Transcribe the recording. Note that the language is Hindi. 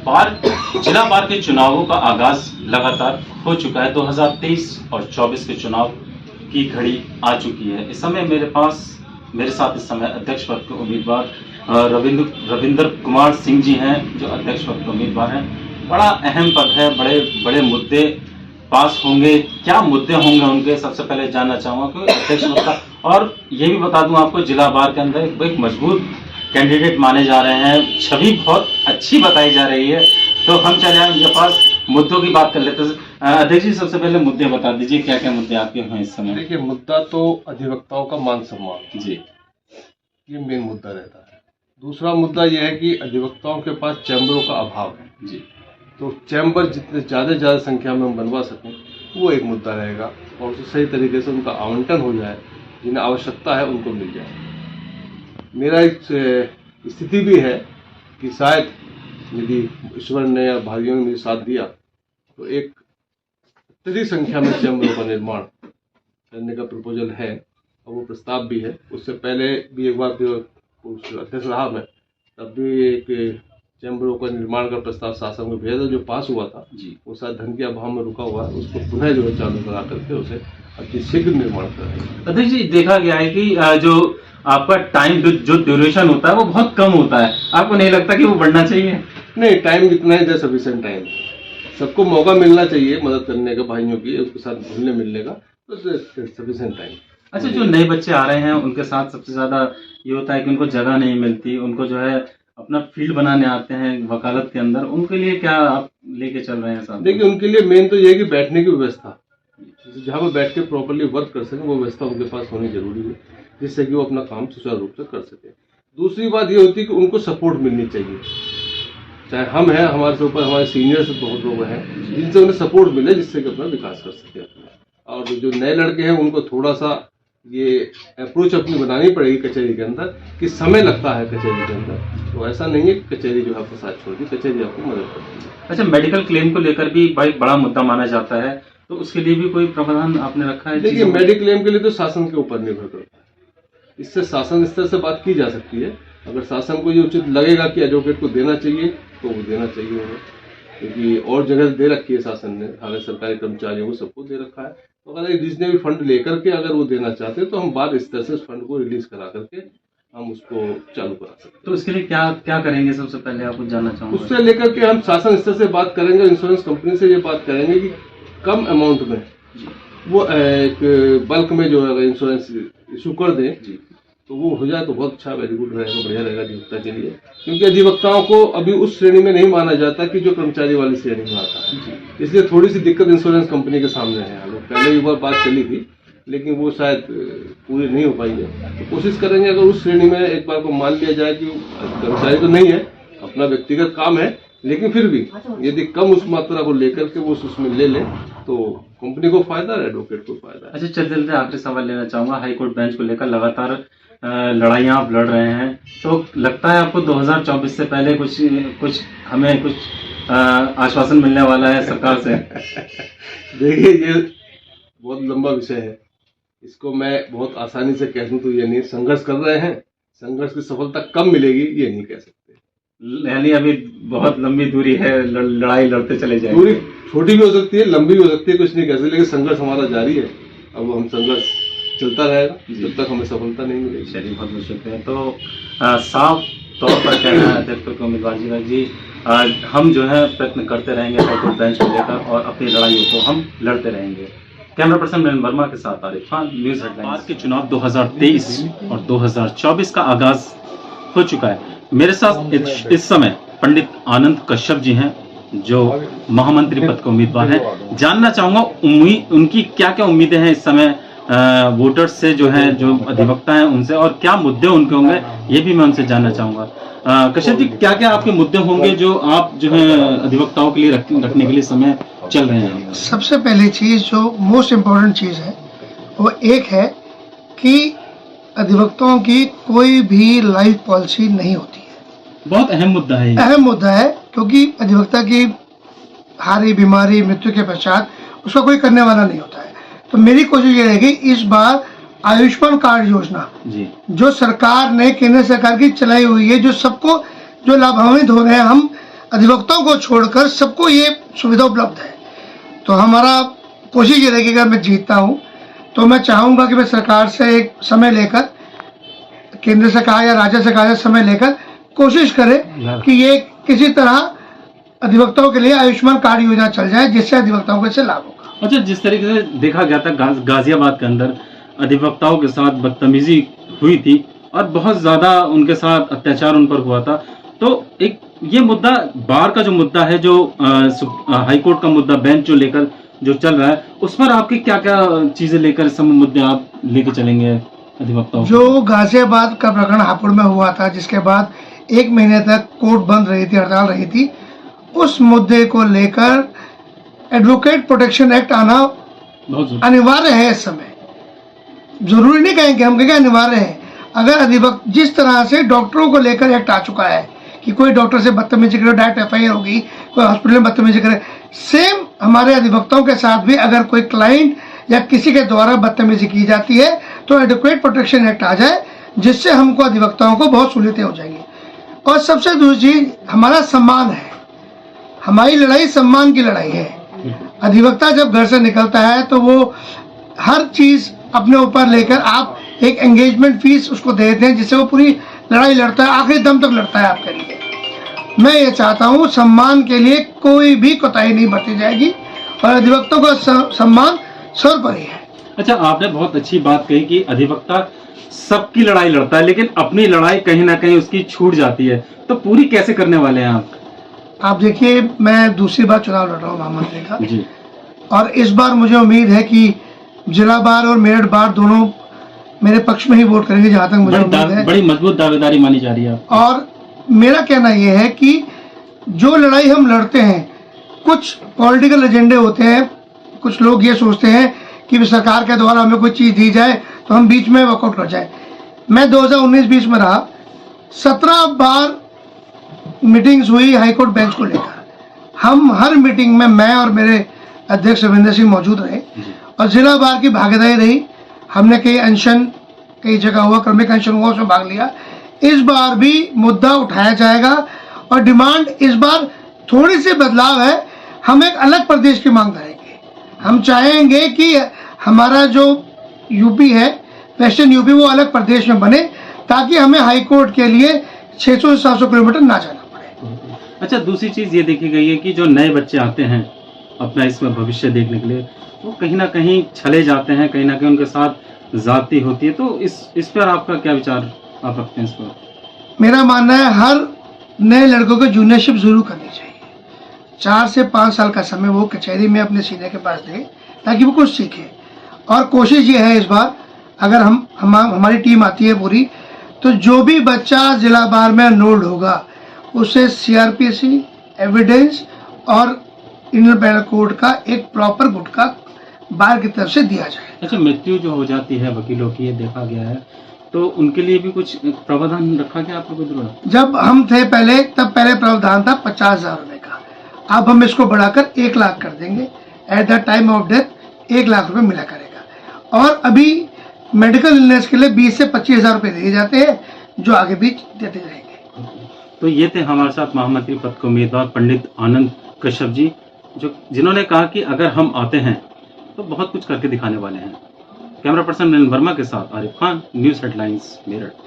जिला बार के चुनावों का आगाज लगातार हो चुका है। 2023 और 24 के चुनाव की घड़ी आ चुकी है। इस समय मेरे साथ इस समय अध्यक्ष पद के उम्मीदवार रविंद्र कुमार सिंह जी हैं, जो अध्यक्ष पद के उम्मीदवार हैं। बड़ा अहम पद है, बड़े बड़े मुद्दे पास होंगे। क्या मुद्दे होंगे उनके, सबसे पहले जानना चाहूंगा क्योंकि अध्यक्ष पद का। और ये भी बता दूं आपको, जिला बार के अंदर एक मजबूत कैंडिडेट माने जा रहे हैं, छवि बहुत अच्छी बताई जा रही है। तो हम चले आए उनके पास, मुद्दों की बात कर लेते हैं। अध्यक्ष जी, सबसे पहले मुद्दे बता दीजिए, क्या क्या मुद्दे आपके हैं इस समय? देखिए, मुद्दा तो अधिवक्ताओं का मान सम्मान जी, ये मेन मुद्दा रहता है। दूसरा मुद्दा यह है कि अधिवक्ताओं के पास चैम्बरों का अभाव है जी। तो चैम्बर जितने ज़्यादा संख्या में हम बनवा सकें वो एक मुद्दा रहेगा, और उसे सही तरीके से उनका आवंटन हो जाए, जिन्हें आवश्यकता है उनको मिल जाए। मेरा एक स्थिति भी है कि शायद यदि ईश्वर ने या भाइयों ने मुझे साथ दिया तो एक अत्यधिक संख्या में चैम्बरों का निर्माण करने का प्रपोजल है, और वो प्रस्ताव भी है। उससे पहले भी एक बार अध्यक्ष रहा मैं, तब भी एक चैम्बरों का निर्माण का प्रस्ताव शासन को भेजा था, जो पास हुआ था जी। वो शायद धन के अभाव में रुका हुआ है। उसको पुनः जो है चालू करा करके उसे अति शीघ्र निर्माण करेंगे। अध्यक्ष जी, देखा गया है कि जो आपका टाइम जो ड्यूरेशन होता है वो बहुत कम होता है। आपको नहीं लगता कि वो बढ़ना चाहिए? नहीं, टाइम कितना है, सफिशिएंट टाइम। सबको मौका मिलना चाहिए मदद करने का, भाइयों की उसके साथ घुलने मिलने का, तो सफिशिएंट टाइम। अच्छा, जो नए बच्चे आ रहे हैं उनके साथ सबसे ज्यादा ये होता है कि उनको जगह नहीं मिलती, उनको जो है अपना फील्ड बनाने आते हैं वकालत के अंदर, उनके लिए क्या आप लेके चल रहे हैं साथ? देखिए, उनके लिए मेन तो ये है कि बैठने की व्यवस्था, जहाँ पर बैठ के प्रॉपर्ली वर्क कर सकें, वो व्यवस्था उनके पास होनी जरूरी है, जिससे कि वो अपना काम सुचारू रूप से कर सके। दूसरी बात ये होती है कि उनको सपोर्ट मिलनी चाहिए, चाहे हम हैं, हमारे से ऊपर हमारे सीनियर्स बहुत लोग हैं, जिनसे उन्हें सपोर्ट मिले, जिससे कि अपना विकास कर सके अपना। और जो नए लड़के हैं उनको थोड़ा सा ये अप्रोच अपनी बनानी पड़ेगी कचहरी के अंदर, कि समय लगता है कचहरी के अंदर, तो ऐसा नहीं है कि कचहरी जो है आपको साथ छोड़ दी, कचहरी आपकी मदद करती है। अच्छा, मेडिकल क्लेम को लेकर भी भाई बड़ा मुद्दा माना जाता है, तो उसके लिए भी कोई प्रावधान आपने रखा है? देखिए, मेडिकल क्लेम के लिए तो शासन के ऊपर निर्भर करता है, इससे शासन स्तर से बात की जा सकती है। अगर शासन को ये उचित लगेगा कि एडवोकेट को देना चाहिए तो वो देना चाहिए उन्हें, क्योंकि और जगह दे रखी है शासन ने, सारे सरकारी कर्मचारियों को सबको दे रखा है। तो अगर एक रीजनेबल फंड लेकर के अगर वो देना चाहते हैं तो हम बाद स्तर से उस फंड को रिलीज करा करके हम उसको चालू करा सकते हैं। तो इसके लिए क्या क्या करेंगे, सबसे पहले आपको जानना चाहूंगा? उससे लेकर के हम शासन स्तर से बात करेंगे, इंश्योरेंस कंपनी से ये बात करेंगे कि कम अमाउंट में वो एक बल्क में जो है इंश्योरेंस इशू कर दें, तो वो हो जाए तो बहुत अच्छा, वेरी गुड रहेगा, बढ़िया रहेगा अधिवक्ता के लिए। क्योंकि अधिवक्ताओं को अभी उस श्रेणी में नहीं माना जाता कि जो कर्मचारी वाली श्रेणी में आता है, इसलिए थोड़ी सी दिक्कत इंश्योरेंस कंपनी के सामने है। पहले भी बार बात चली थी, लेकिन वो शायद पूरी नहीं हो पाई है। तो कोशिश करेंगे अगर उस श्रेणी में एक बार को मान लिया जाए कि कर्मचारी तो नहीं है, अपना व्यक्तिगत काम है, लेकिन फिर भी यदि कम उस मात्रा को लेकर के वो उसमें ले लें तो कंपनी को फायदा है, एडवोकेट को फायदा है। अच्छा, चलते आखिरी सवाल लेना चाहूंगा। हाईकोर्ट बेंच को लेकर लगातार लड़ाइयां आप लड़ रहे हैं, तो लगता है आपको 2024 से पहले हमें कुछ आश्वासन मिलने वाला है सरकार से? देखिए, ये बहुत लंबा विषय है, इसको मैं बहुत आसानी से कह दूं तो ये नहीं। संघर्ष कर रहे हैं, संघर्ष की सफलता कब मिलेगी ये नहीं कह सकते। यानी अभी बहुत लंबी दूरी है, लड़ाई लड़ते चले जाएंगे। दूरी छोटी भी हो सकती है, लंबी भी हो सकती है, कुछ नहीं कह सकते, लेकिन संघर्ष हमारा जारी है। अब हम संघर्ष चलता रहेगा जब तक हमें सफलता नहीं मिलेगी। चलिए, बहुत बहुत शुक्रिया। तो साफ तौर पर कहना है अध्यक्ष के उम्मीदवार जी, हम जो है प्रयत्न करते रहेंगे हाईकोर्ट बेंच को लेकर, और अपनी लड़ाइयों को हम लड़ते रहेंगे। कैमरा पर्सन मिलन वर्मा के साथ आरिफ खान, न्यूज हेडलाइंस। आज के चुनाव 2023 और 2024 का आगाज हो चुका है। मेरे साथ इस समय पंडित आनंद कश्यप जी हैं, जो महामंत्री पद के उम्मीदवार हैं। जानना चाहूंगा उनकी क्या क्या उम्मीदें हैं इस समय वोटर्स से, जो है जो अधिवक्ता हैं उनसे, और क्या मुद्दे उनके होंगे ये भी मैं उनसे जानना चाहूंगा। कश्यप जी, क्या क्या आपके मुद्दे होंगे जो आप जो है अधिवक्ताओं के लिए रखने के लिए समय चल रहे हैं? सबसे पहली चीज जो मोस्ट इम्पोर्टेंट चीज है वो एक है कि अधिवक्ताओं की कोई भी लाइफ पॉलिसी नहीं होती है। बहुत अहम मुद्दा है, अहम मुद्दा है, क्योंकि अधिवक्ता की हारी, बीमारी, मृत्यु के पश्चात उसका कोई करने वाला नहीं होता है। तो मेरी कोशिश ये रहेगी इस बार आयुष्मान कार्ड योजना जी, जो सरकार ने, केंद्र सरकार की चलाई हुई है, जो सबको जो लाभान्वित हो रहे हैं, हम अधिवक्ताओं को छोड़कर सबको ये सुविधा उपलब्ध है। तो हमारा कोशिश ये रहेगी, अगर मैं जीतता हूँ तो मैं चाहूँगा कि मैं सरकार से एक समय लेकर, केंद्र सरकार या राज्य सरकार से समय लेकर कोशिश करें कि ये किसी तरह अधिवक्ताओं के लिए आयुष्मान कार्ड योजना चल जाए, जिससे अधिवक्ताओं को इससे लाभ होगा। अच्छा, जिस तरीके से देखा गया था गाजियाबाद के अंदर अधिवक्ताओं के साथ बदतमीजी हुई थी और बहुत ज्यादा उनके साथ अत्याचार उन पर हुआ था, तो एक ये मुद्दा बार का जो मुद्दा है, जो हाई कोर्ट का मुद्दा बेंच जो लेकर जो चल रहा है, उस पर आपकी क्या क्या चीजें लेकर सब मुद्दे आप लेके चलेंगे अधिवक्ताओं? जो गाजियाबाद का प्रकरण हापुड़ में हुआ था, जिसके बाद 1 महीने तक कोर्ट बंद रही थी, हड़ताल रही थी, उस मुद्दे को लेकर एडवोकेट प्रोटेक्शन एक्ट आना बहुत अनिवार्य है। इस समय जरूरी नहीं कहेंगे, हम कहेंगे अनिवार्य है। अगर जिस तरह से डॉक्टरों को लेकर एक्ट आ चुका है कि कोई डॉक्टर से बदतमीजी करे डायरेक्ट FIR होगी, कोई हॉस्पिटल में बदतमीजी करे, सेम हमारे अधिवक्ताओं के साथ भी अगर कोई क्लाइंट या किसी के द्वारा बदतमीजी की जाती है तो एडवोकेट प्रोटेक्शन एक्ट आ जाए, जिससे हमको अधिवक्ताओं को बहुत सहूलियतें हो जाएंगी। और सबसे दूसरी चीज हमारा सम्मान है, हमारी लड़ाई सम्मान की लड़ाई है। अधिवक्ता जब घर से निकलता है तो वो हर चीज अपने ऊपर लेकर, आप एक एंगेजमेंट फीस उसको देते हैं, जिससे वो पूरी लड़ाई लड़ता है, आखिरी दम तक लड़ता है आपके लिए। मैं ये चाहता हूँ सम्मान के लिए कोई भी कोताही नहीं बरती जाएगी और अधिवक्ताओं का सम्मान सर पर ही है। अच्छा, आपने बहुत अच्छी बात कही कि अधिवक्ता सबकी लड़ाई लड़ता है, लेकिन अपनी लड़ाई कहीं ना कहीं उसकी छूट जाती है, तो पूरी कैसे करने वाले हैं आप? आप देखिए, मैं दूसरी बार चुनाव लड़ रहा हूँ महामंत्री का जी। और इस बार मुझे उम्मीद है कि जिला बार और मेरठ बार दोनों मेरे पक्ष में ही वोट करेंगे, जहां तक मुझे उम्मीद है। बड़ी मजबूत दावेदारी मानी जा रही है। और मेरा कहना यह है कि जो लड़ाई हम लड़ते हैं, कुछ पॉलिटिकल एजेंडे होते हैं, कुछ लोग ये सोचते हैं कि सरकार के द्वारा हमें कोई चीज दी जाए तो हम बीच में वॉकआउट कर जाए। मैं 2019-20 में रहा, 17 बार मीटिंग्स हुई हाईकोर्ट बेंच को लेकर। हम हर मीटिंग में मैं और मेरे अध्यक्ष रविंद्र सिंह मौजूद रहे और जिला बार की भागीदारी रही। हमने कई अनशन, कई जगह हुआ, क्रमिक अनशन हुआ, उसमें भाग लिया। इस बार भी मुद्दा उठाया जाएगा और डिमांड इस बार थोड़ी सी बदलाव है। हम एक अलग प्रदेश की मांग करेंगे। हम चाहेंगे कि हमारा जो यूपी है, वेस्टर्न यूपी, वो अलग प्रदेश में बने, ताकि हमें हाई कोर्ट के लिए 600 से 700 किलोमीटर ना जाना पड़े। अच्छा, दूसरी चीज ये देखी गई है कि जो नए बच्चे आते हैं अपना इसमें भविष्य देखने के लिए, वो कहीं ना कहीं छले जाते हैं, कहीं ना कहीं उनके साथ जाति होती है, तो इस पर आपका क्या विचार आप रखते हैं? इस पर मेरा मानना है हर नए लड़कों को जूनियरशिप जरूर करनी चाहिए। 4 से 5 साल का समय वो कचहरी में अपने सीनियर के पास दे, ताकि वो कुछ सीखे। और कोशिश ये है, इस बार अगर हमारी टीम आती है पूरी, तो जो भी बच्चा जिला बार में एनरोल्ड होगा उसे CRPC, एविडेंस और इंडियन पेनल कोड का एक प्रॉपर गुटका बार की तरफ से दिया जाए। अच्छा, मृत्यु जो हो जाती है वकीलों की, ये देखा गया है, तो उनके लिए भी कुछ प्रावधान रखा गया आप लोगों द्वारा? जब हम थे पहले, तब पहले प्रावधान था 50,000 रुपए का। अब हम इसको बढ़ाकर 1 लाख कर देंगे। At the time of death 1 lakh रुपए मिला करेगा। और अभी मेडिकल इलनेस के लिए 20 से 25,000 रुपए दिए जाते हैं, जो आगे भी देते रहेंगे। तो ये थे हमारे साथ महामंत्री पद के उम्मीदवार पंडित आनंद कश्यप जी, जिन्होंने कहा कि अगर हम आते हैं तो बहुत कुछ करके दिखाने वाले हैं। कैमरा पर्सन नरेंद्र वर्मा के साथ आरिफ खान, न्यूज़ हेडलाइंस, मेरठ।